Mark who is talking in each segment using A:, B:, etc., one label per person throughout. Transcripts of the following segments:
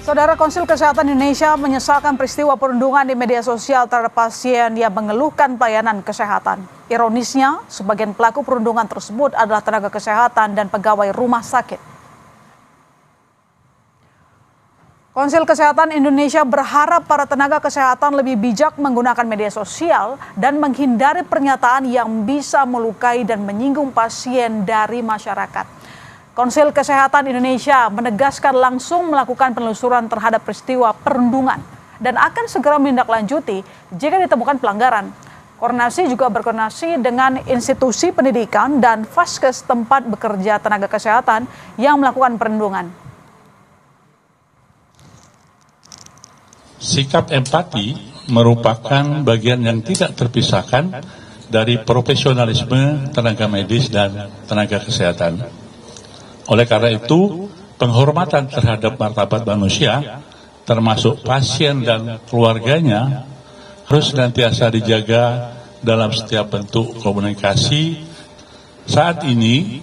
A: Saudara, Konsil Kesehatan Indonesia menyesalkan peristiwa perundungan di media sosial terhadap pasien yang mengeluhkan pelayanan kesehatan. Ironisnya, sebagian pelaku perundungan tersebut adalah tenaga kesehatan dan pegawai rumah sakit. Konsil Kesehatan Indonesia berharap para tenaga kesehatan lebih bijak menggunakan media sosial dan menghindari pernyataan yang bisa melukai dan menyinggung pasien dari masyarakat. Konsil Kesehatan Indonesia menegaskan langsung melakukan penelusuran terhadap peristiwa perundungan dan akan segera menindaklanjuti jika ditemukan pelanggaran. Koordinasi juga berkoordinasi dengan institusi pendidikan dan vaskes tempat bekerja tenaga kesehatan yang melakukan perundungan.
B: Sikap empati merupakan bagian yang tidak terpisahkan dari profesionalisme tenaga medis dan tenaga kesehatan. Oleh karena itu, penghormatan terhadap martabat manusia, termasuk pasien dan keluarganya, harus senantiasa dijaga dalam setiap bentuk komunikasi. Saat ini,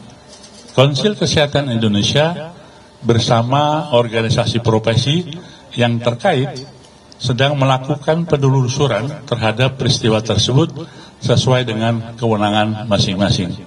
B: Konsil Kesehatan Indonesia bersama organisasi profesi yang terkait sedang melakukan penelusuran terhadap peristiwa tersebut sesuai dengan kewenangan masing-masing.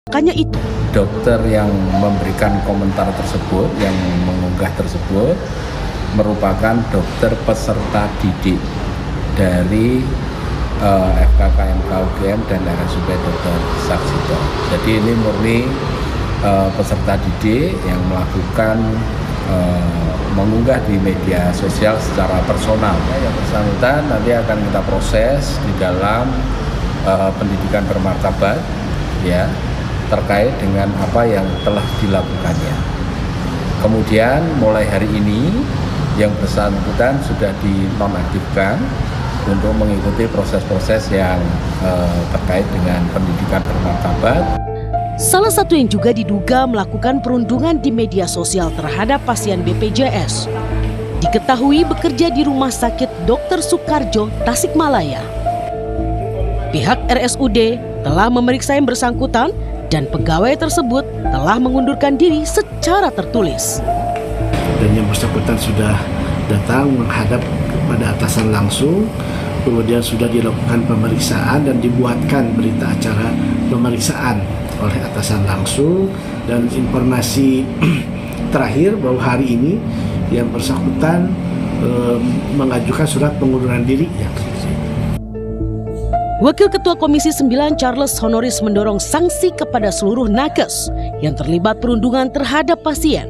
C: Makanya itu, dokter yang memberikan komentar tersebut, yang mengunggah tersebut, merupakan dokter peserta didik dari FKKMK UGM dan RSUD Dr. Saksito. Jadi ini murni peserta didik yang melakukan mengunggah di media sosial secara personal. Yang bersangkutan nanti akan kita proses di dalam pendidikan bermartabat, ya, terkait dengan apa yang telah dilakukannya. Kemudian mulai hari ini yang bersangkutan sudah dinonaktifkan untuk mengikuti proses-proses yang terkait dengan pendidikan bermartabat.
D: Salah satu yang juga diduga melakukan perundungan di media sosial terhadap pasien BPJS diketahui bekerja di Rumah Sakit Dr. Soekarjo, Tasikmalaya. Pihak RSUD telah memeriksa yang bersangkutan dan pegawai tersebut telah mengundurkan diri secara tertulis.
E: Dan yang bersangkutan sudah datang menghadap kepada atasan langsung, kemudian sudah dilakukan pemeriksaan dan dibuatkan berita acara pemeriksaan oleh atasan langsung, dan informasi terakhir bahwa hari ini yang bersangkutan mengajukan surat pengunduran diri.
D: Wakil Ketua Komisi 9 Charles Honoris mendorong sanksi kepada seluruh nakes yang terlibat perundungan terhadap pasien.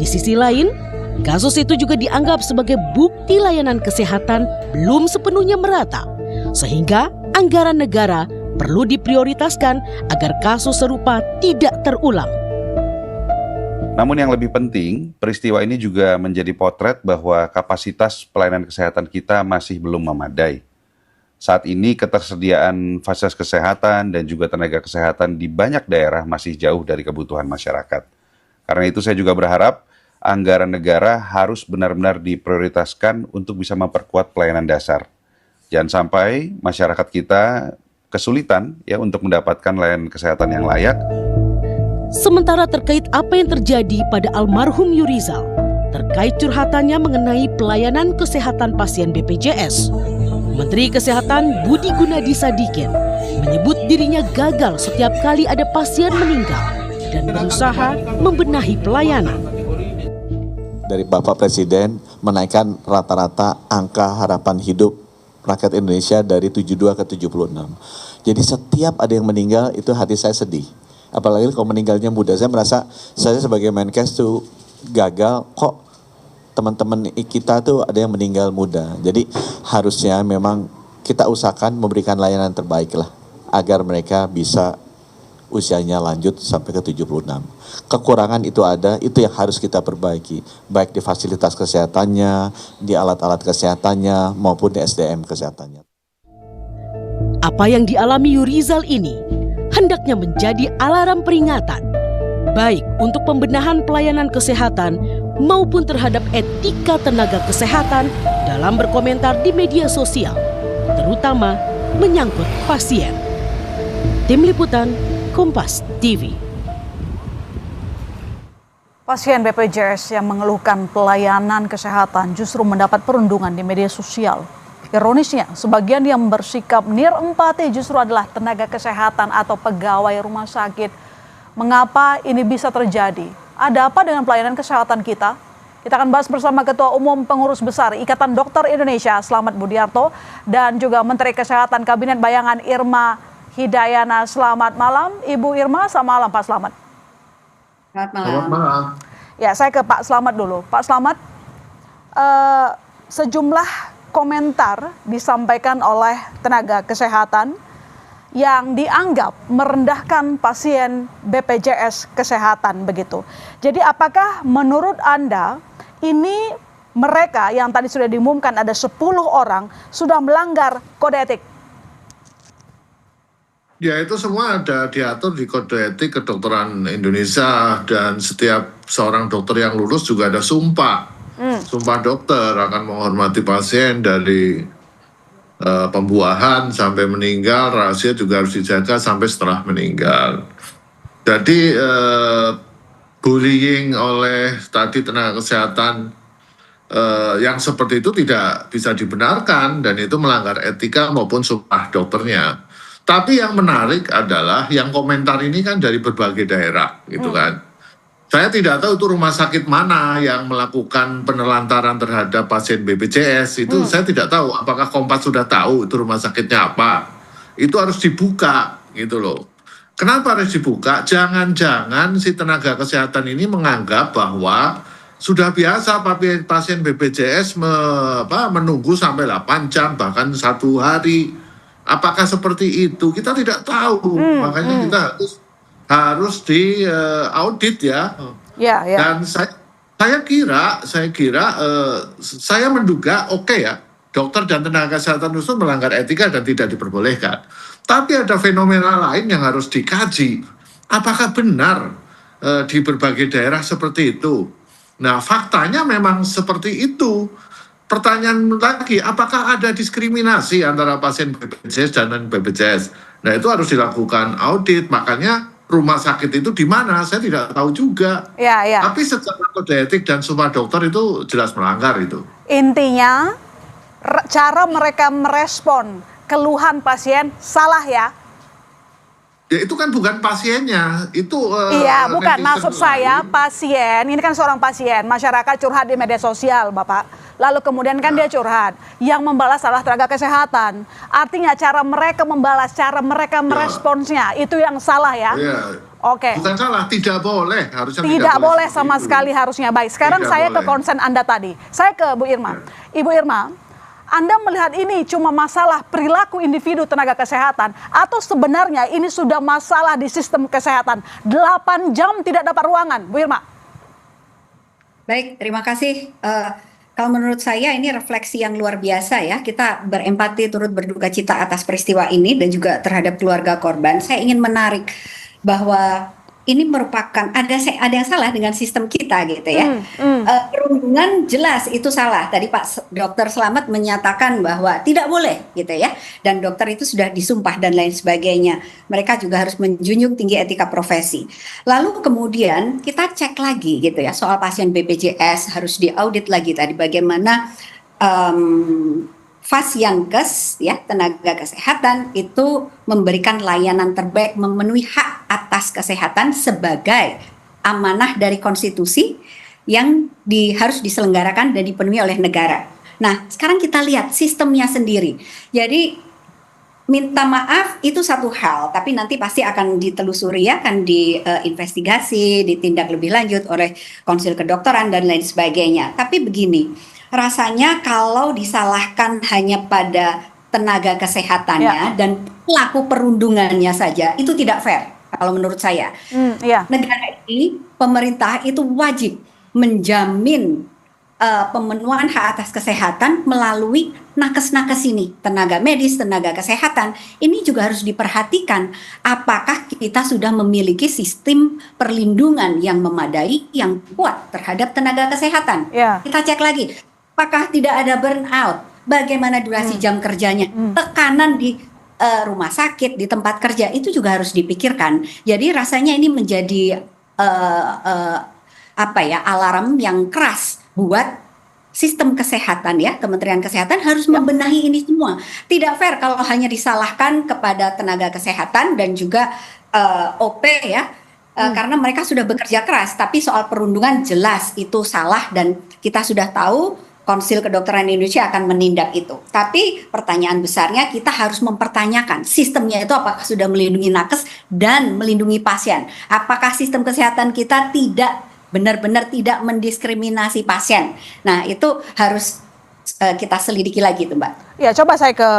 D: Di sisi lain, kasus itu juga dianggap sebagai bukti layanan kesehatan belum sepenuhnya merata, sehingga anggaran negara perlu diprioritaskan agar kasus serupa tidak terulang.
F: Namun yang lebih penting, peristiwa ini juga menjadi potret bahwa kapasitas pelayanan kesehatan kita masih belum memadai. Saat ini ketersediaan fasilitas kesehatan dan juga tenaga kesehatan di banyak daerah masih jauh dari kebutuhan masyarakat. Karena itu saya juga berharap anggaran negara harus benar-benar diprioritaskan untuk bisa memperkuat pelayanan dasar. Jangan sampai masyarakat kita kesulitan ya untuk mendapatkan layanan kesehatan yang layak.
D: Sementara terkait apa yang terjadi pada almarhum Yurizal, terkait curhatannya mengenai pelayanan kesehatan pasien BPJS, Menteri Kesehatan Budi Gunadi Sadikin menyebut dirinya gagal setiap kali ada pasien meninggal dan berusaha membenahi pelayanan.
G: Dari Bapak Presiden menaikkan rata-rata angka harapan hidup rakyat Indonesia dari 72 ke 76. Jadi setiap ada yang meninggal itu hati saya sedih. Apalagi kalau meninggalnya muda. Saya merasa saya sebagai Menkes tuh gagal, kok teman-teman kita tuh ada yang meninggal muda. Jadi harusnya memang kita usahakan memberikan layanan terbaik lah agar mereka bisa usianya lanjut sampai ke 76. Kekurangan itu ada, itu yang harus kita perbaiki, baik di fasilitas kesehatannya, di alat-alat kesehatannya, maupun di SDM kesehatannya.
D: Apa yang dialami Yurizal ini hendaknya menjadi alarm peringatan, baik untuk pembenahan pelayanan kesehatan maupun terhadap etika tenaga kesehatan dalam berkomentar di media sosial, terutama menyangkut pasien. Tim Liputan Kompas TV.
A: Pasien BPJS yang mengeluhkan pelayanan kesehatan justru mendapat perundungan di media sosial. Ironisnya, sebagian yang bersikap nir empati justru adalah tenaga kesehatan atau pegawai rumah sakit. Mengapa ini bisa terjadi? Ada apa dengan pelayanan kesehatan kita? Kita akan bahas bersama Ketua Umum Pengurus Besar Ikatan Dokter Indonesia, Slamet Budiarto, dan juga Menteri Kesehatan Kabinet Bayangan Irma Hidayana. Selamat malam, Ibu Irma. Selamat malam, Pak Slamet.
H: Selamat malam.
E: Selamat malam.
A: Ya, saya ke Pak Slamet dulu. Pak Slamet, sejumlah komentar disampaikan oleh tenaga kesehatan yang dianggap merendahkan pasien BPJS Kesehatan begitu. Jadi apakah menurut Anda ini mereka yang tadi sudah diumumkan ada 10 orang sudah melanggar kode etik?
I: Ya, itu semua ada diatur di Kode Etik Kedokteran Indonesia, dan setiap seorang dokter yang lulus juga ada sumpah. Sumpah dokter akan menghormati pasien dari pembuahan sampai meninggal, rahasia juga harus dijaga sampai setelah meninggal. Jadi bullying oleh tadi tenaga kesehatan yang seperti itu tidak bisa dibenarkan, dan itu melanggar etika maupun sumpah dokternya. Tapi yang menarik adalah yang komentar ini kan dari berbagai daerah gitu kan. Saya tidak tahu itu rumah sakit mana yang melakukan penelantaran terhadap pasien BPJS. Itu saya tidak tahu apakah Kompas sudah tahu itu rumah sakitnya apa. Itu harus dibuka gitu loh. Kenapa harus dibuka? Jangan-jangan si tenaga kesehatan ini menganggap bahwa sudah biasa pasien BPJS menunggu sampai 8 jam bahkan 1 hari. Apakah seperti itu? Kita tidak tahu. Makanya kita harus di audit ya. Dan saya kira saya menduga ya, dokter dan tenaga kesehatan itu melanggar etika dan tidak diperbolehkan. Tapi ada fenomena lain yang harus dikaji. Apakah benar di berbagai daerah seperti itu? Nah, faktanya memang seperti itu. Pertanyaan lagi, apakah ada diskriminasi antara pasien BPJS dan non-BPJS? Nah, itu harus dilakukan audit. Makanya rumah sakit itu di mana? Saya tidak tahu juga. Tapi secara kode etik dan sumpah dokter itu jelas melanggar itu. Intinya,
A: cara mereka merespon keluhan pasien salah ya?
I: Ya, itu kan bukan pasiennya, itu
A: iya, bukan. Maksud saya pasien, ini kan seorang pasien, masyarakat curhat di media sosial, Bapak. Lalu kemudian kan dia curhat, yang membalas adalah tenaga kesehatan. Artinya cara mereka membalas, cara mereka meresponsnya, itu yang salah ya? Oke.
I: Bukan salah, tidak boleh. Harusnya
A: tidak boleh sama sekali harusnya. Baik, sekarang saya ke konsen Anda tadi. Saya ke Bu Irma. Ibu Irma, Anda melihat ini cuma masalah perilaku individu tenaga kesehatan atau sebenarnya ini sudah masalah di sistem kesehatan? 8 jam tidak dapat ruangan, Bu Irma.
H: Baik, terima kasih. Kalau menurut saya ini refleksi yang luar biasa ya. Kita berempati turut berduka cita atas peristiwa ini dan juga terhadap keluarga korban. Saya ingin menarik bahwa ini merupakan ada yang salah dengan sistem kita gitu ya. Perundungan jelas itu salah. Tadi Pak Dokter Slamet menyatakan bahwa tidak boleh gitu ya. Dan dokter itu sudah disumpah dan lain sebagainya. Mereka juga harus menjunjung tinggi etika profesi. Lalu kemudian kita cek lagi gitu ya soal pasien BPJS, harus diaudit lagi tadi bagaimana Fasyankes ya, tenaga kesehatan itu memberikan layanan terbaik, memenuhi hak atas kesehatan sebagai amanah dari konstitusi yang harus diselenggarakan dan dipenuhi oleh negara. Nah, sekarang kita lihat sistemnya sendiri. Jadi minta maaf itu satu hal, tapi nanti pasti akan ditelusuri ya, akan diinvestigasi, ditindak lebih lanjut oleh Konsil Kedokteran dan lain sebagainya. Tapi begini, rasanya kalau disalahkan hanya pada tenaga kesehatannya dan pelaku perundungannya saja, itu tidak fair kalau menurut saya. Negara ini, pemerintah itu wajib menjamin pemenuhan hak atas kesehatan melalui nakes-nakes ini, tenaga medis, tenaga kesehatan. Ini juga harus diperhatikan apakah kita sudah memiliki sistem perlindungan yang memadai, yang kuat terhadap tenaga kesehatan. Kita cek lagi. Apakah tidak ada burnout? Bagaimana durasi jam kerjanya? Tekanan di rumah sakit, di tempat kerja itu juga harus dipikirkan. Jadi rasanya ini menjadi alarm yang keras buat sistem kesehatan ya. Kementerian Kesehatan harus membenahi ini semua. Tidak fair kalau hanya disalahkan kepada tenaga kesehatan dan juga OP ya. Karena mereka sudah bekerja keras, tapi soal perundungan jelas itu salah dan kita sudah tahu Konsil Kedokteran Indonesia akan menindak itu. Tapi pertanyaan besarnya kita harus mempertanyakan sistemnya itu apakah sudah melindungi nakes dan melindungi pasien. Apakah sistem kesehatan kita benar-benar tidak mendiskriminasi pasien. Nah itu harus kita selidiki lagi tuh Mbak.
A: Ya coba saya ke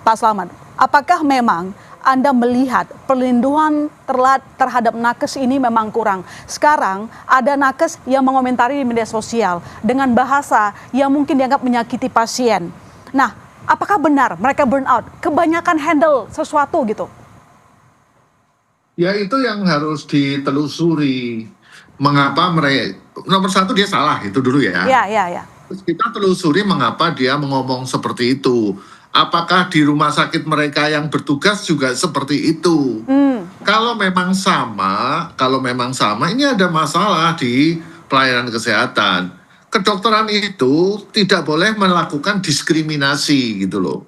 A: Pak Slamet. Apakah memang Anda melihat perlindungan terhadap nakes ini memang kurang? Sekarang ada nakes yang mengomentari di media sosial dengan bahasa yang mungkin dianggap menyakiti pasien. Nah, apakah benar mereka burnout? Kebanyakan handle sesuatu gitu?
I: Ya itu yang harus ditelusuri. Mengapa mereka, nomor satu dia salah, itu dulu ya.
A: Ya.
I: Terus kita telusuri mengapa dia ngomong seperti itu. Apakah di rumah sakit mereka yang bertugas juga seperti itu? Kalau memang sama, ini ada masalah di pelayanan kesehatan. Kedokteran itu tidak boleh melakukan diskriminasi gitu loh.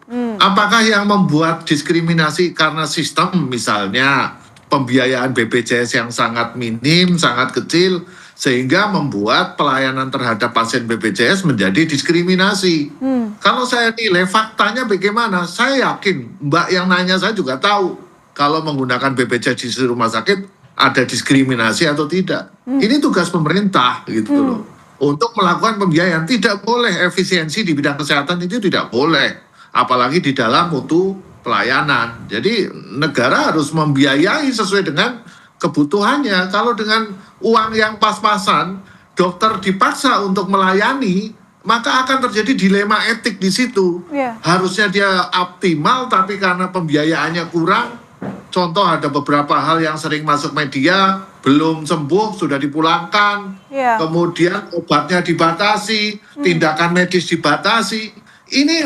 I: Apakah yang membuat diskriminasi karena sistem misalnya pembiayaan BPJS yang sangat minim, sangat kecil, sehingga membuat pelayanan terhadap pasien BPJS menjadi diskriminasi. Kalau saya nilai faktanya bagaimana, saya yakin Mbak yang nanya saya juga tahu kalau menggunakan BPJS di rumah sakit ada diskriminasi atau tidak. Ini tugas pemerintah gitu loh. Untuk melakukan pembiayaan, tidak boleh efisiensi di bidang kesehatan itu tidak boleh. Apalagi di dalam mutu pelayanan. Jadi negara harus membiayai sesuai dengan kebutuhannya. Kalau dengan uang yang pas-pasan, dokter dipaksa untuk melayani, maka akan terjadi dilema etik di situ. Harusnya dia optimal, tapi karena pembiayaannya kurang, contoh ada beberapa hal yang sering masuk media, belum sembuh, sudah dipulangkan, kemudian obatnya dibatasi, tindakan medis dibatasi. Ini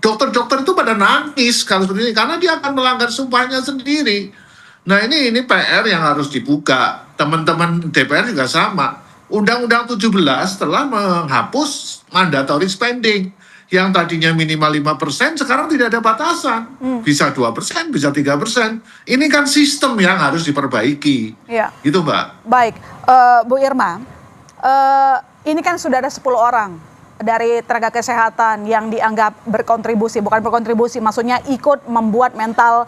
I: dokter-dokter itu pada nangis kalau seperti ini, karena dia akan melanggar sumpahnya sendiri. Nah ini PR yang harus dibuka. Teman-teman DPR juga sama. Undang-Undang 17 telah menghapus mandatory spending. Yang tadinya minimal 5%, sekarang tidak ada batasan. Bisa 2%, bisa 3%. Ini kan sistem yang harus diperbaiki. Gitu Mbak.
A: Baik, Bu Irma, ini kan sudah ada 10 orang dari tenaga kesehatan yang dianggap berkontribusi, bukan berkontribusi, maksudnya ikut membuat mental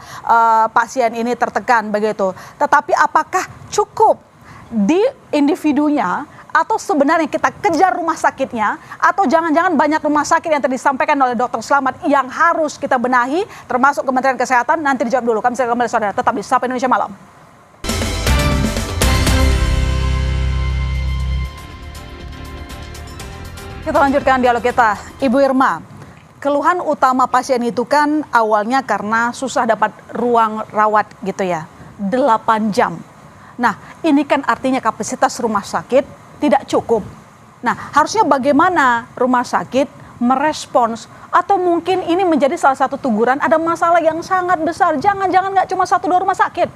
A: pasien ini tertekan begitu. Tetapi apakah cukup di individunya atau sebenarnya kita kejar rumah sakitnya, atau jangan-jangan banyak rumah sakit yang tadi disampaikan oleh Dr. Slamet yang harus kita benahi, termasuk Kementerian Kesehatan? Nanti dijawab dulu. Kami segera kembali saudara, tetap di Sapa Indonesia Malam. Kita lanjutkan dialog kita. Ibu Irma, keluhan utama pasien itu kan awalnya karena susah dapat ruang rawat gitu ya, 8 jam. Nah, ini kan artinya kapasitas rumah sakit tidak cukup. Nah, harusnya bagaimana rumah sakit merespons, atau mungkin ini menjadi salah satu teguran ada masalah yang sangat besar. Jangan-jangan nggak cuma 1-2 rumah sakit.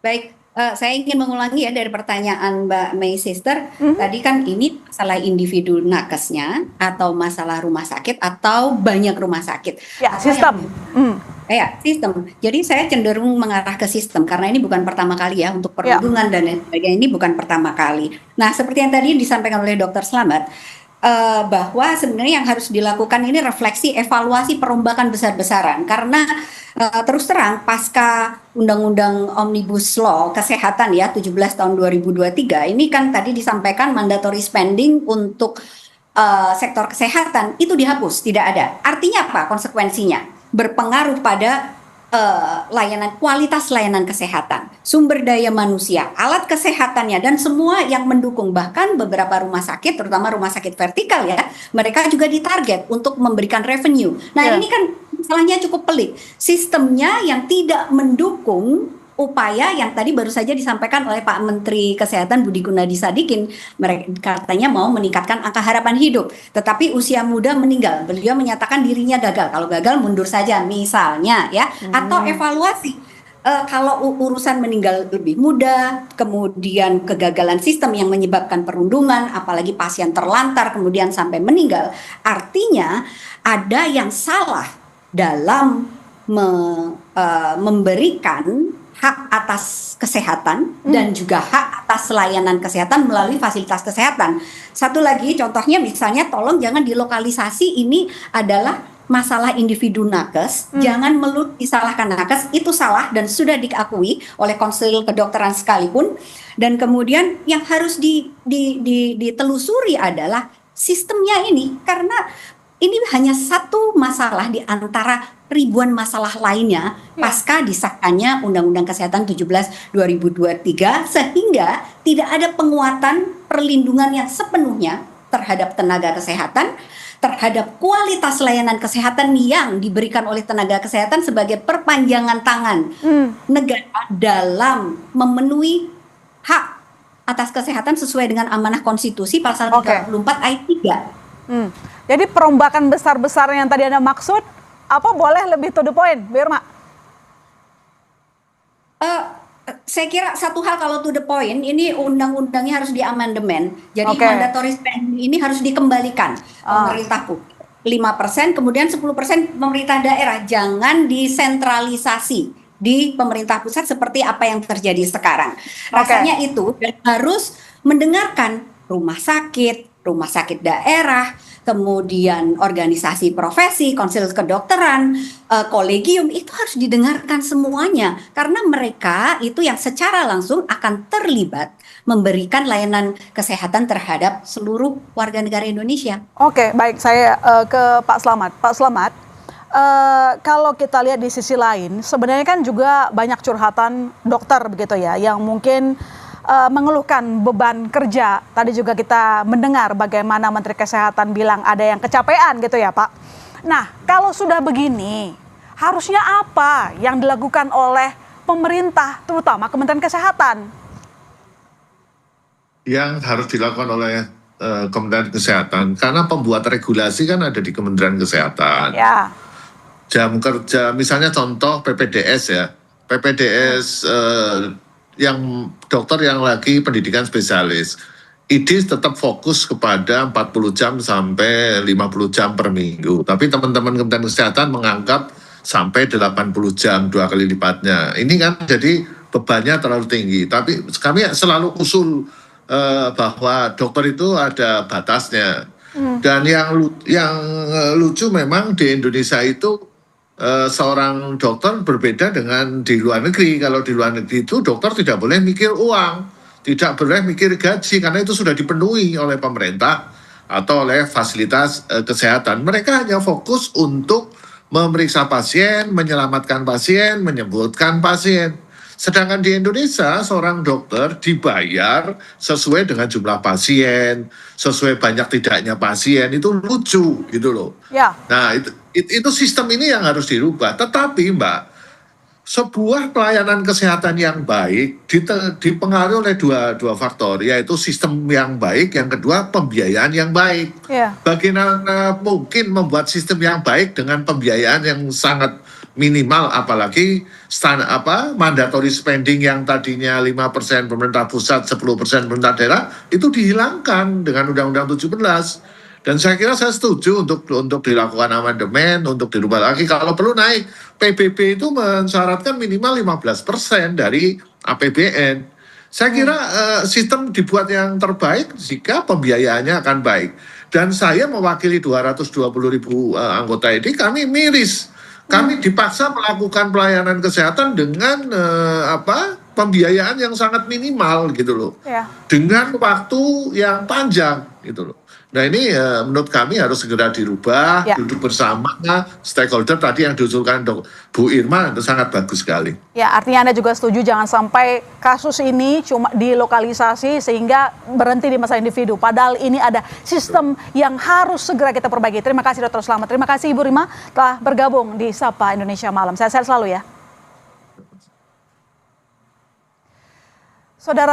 H: Baik, saya ingin mengulangi ya dari pertanyaan Mbak May Sister. Tadi kan ini masalah individu nakesnya atau masalah rumah sakit atau banyak rumah sakit.
A: Ya, sistem.
H: Ya, sistem. Jadi saya cenderung mengarah ke sistem karena ini bukan pertama kali ya untuk perlindungan dan lain sebagainya, ini bukan pertama kali. Nah, seperti yang tadi disampaikan oleh Dr. Slamet, bahwa sebenarnya yang harus dilakukan ini refleksi evaluasi perombakan besar-besaran karena terus terang pasca Undang-Undang Omnibus Law Kesehatan ya 17 tahun 2023 ini kan tadi disampaikan mandatory spending untuk sektor kesehatan itu dihapus, tidak ada. Artinya apa konsekuensinya? Berpengaruh pada kualitas layanan kesehatan, sumber daya manusia, alat kesehatannya, dan semua yang mendukung. Bahkan beberapa rumah sakit, terutama rumah sakit vertikal ya, mereka juga ditarget untuk memberikan revenue. Nah ini kan masalahnya cukup pelik. Sistemnya yang tidak mendukung upaya yang tadi baru saja disampaikan oleh Pak Menteri Kesehatan Budi Gunadi Sadikin, mereka katanya mau meningkatkan angka harapan hidup, tetapi usia muda meninggal. Beliau menyatakan dirinya gagal. Kalau gagal mundur saja misalnya ya, atau evaluasi. Kalau urusan meninggal lebih muda, kemudian kegagalan sistem yang menyebabkan perundungan, apalagi pasien terlantar kemudian sampai meninggal, artinya ada yang salah dalam memberikan hak atas kesehatan dan juga hak atas layanan kesehatan melalui fasilitas kesehatan. Satu lagi contohnya misalnya tolong jangan dilokalisasi ini adalah masalah individu nakes, jangan melulu disalahkan nakes, itu salah dan sudah diakui oleh konsil kedokteran sekalipun. Dan kemudian yang harus ditelusuri adalah sistemnya ini, karena ini hanya satu masalah di antara ribuan masalah lainnya pasca disahkannya Undang-Undang Kesehatan 17 2023 sehingga tidak ada penguatan perlindungan yang sepenuhnya terhadap tenaga kesehatan, terhadap kualitas layanan kesehatan yang diberikan oleh tenaga kesehatan sebagai perpanjangan tangan negara dalam memenuhi hak atas kesehatan sesuai dengan amanah konstitusi pasal 34 ayat 3.
A: Jadi perombakan besar-besar yang tadi Anda maksud, apa boleh lebih to the point, Bu Irma?
H: Saya kira satu hal kalau to the point, ini undang-undangnya harus diamandemen. Jadi mandatory spending ini harus dikembalikan pemerintah 5%, kemudian 10% pemerintah daerah. Jangan disentralisasi di pemerintah pusat seperti apa yang terjadi sekarang. Rasanya itu dan harus mendengarkan rumah sakit daerah, kemudian organisasi profesi, konsil kedokteran, kolegium, itu harus didengarkan semuanya. Karena mereka itu yang secara langsung akan terlibat memberikan layanan kesehatan terhadap seluruh warga negara Indonesia.
A: Oke, baik, saya ke Pak Slamet. Pak Slamet, kalau kita lihat di sisi lain, sebenarnya kan juga banyak curhatan dokter begitu ya, yang mungkin mengeluhkan beban kerja. Tadi juga kita mendengar bagaimana Menteri Kesehatan bilang ada yang kecapean gitu ya Pak. Nah kalau sudah begini, harusnya apa yang dilakukan oleh pemerintah, terutama Kementerian Kesehatan?
I: Yang harus dilakukan oleh Kementerian Kesehatan, karena pembuat regulasi kan ada di Kementerian Kesehatan.
A: Ya.
I: Jam kerja, misalnya contoh PPDS ya, PPDS yang dokter yang lagi pendidikan spesialis, IDIS tetap fokus kepada 40 jam sampai 50 jam per minggu. Tapi teman-teman Kementerian Kesehatan menganggap sampai 80 jam, 2 kali lipatnya. Ini kan jadi bebannya terlalu tinggi. Tapi kami selalu usul bahwa dokter itu ada batasnya. Dan yang lucu memang di Indonesia itu seorang dokter berbeda dengan di luar negeri. Kalau di luar negeri itu dokter tidak boleh mikir uang, tidak boleh mikir gaji, karena itu sudah dipenuhi oleh pemerintah atau oleh fasilitas kesehatan. Mereka hanya fokus untuk memeriksa pasien, menyelamatkan pasien, menyembuhkan pasien. Sedangkan di Indonesia seorang dokter dibayar sesuai dengan jumlah pasien, sesuai banyak tidaknya pasien. Itu lucu gitu loh.
A: Ya.
I: Nah itu sistem ini yang harus dirubah. Tetapi Mbak, sebuah pelayanan kesehatan yang baik dipengaruhi oleh dua faktor, yaitu sistem yang baik, yang kedua pembiayaan yang baik. Bagaimana mungkin membuat sistem yang baik dengan pembiayaan yang sangat minimal, apalagi mandatory spending yang tadinya 5% pemerintah pusat, 10% pemerintah daerah, itu dihilangkan dengan Undang-Undang 17. Dan saya kira saya setuju untuk dilakukan amandemen, untuk dirubah lagi. Kalau perlu naik, PBB itu mensyaratkan minimal 15% dari APBN. Saya kira sistem dibuat yang terbaik jika pembiayaannya akan baik. Dan saya mewakili 220.000 anggota ini, kami miris. Kami dipaksa melakukan pelayanan kesehatan dengan pembiayaan yang sangat minimal gitu loh. Dengan waktu yang panjang gitu loh. Nah ini menurut kami harus segera dirubah, duduk bersama stakeholder tadi yang diusulkan Bu Irma, itu sangat bagus sekali.
A: Ya, artinya Anda juga setuju jangan sampai kasus ini cuma dilokalisasi sehingga berhenti di masalah individu. Padahal ini ada sistem yang harus segera kita perbaiki. Terima kasih Dr. Slamet. Terima kasih Ibu Rima telah bergabung di Sapa Indonesia Malam. Sehat-sehat selalu ya. Saudara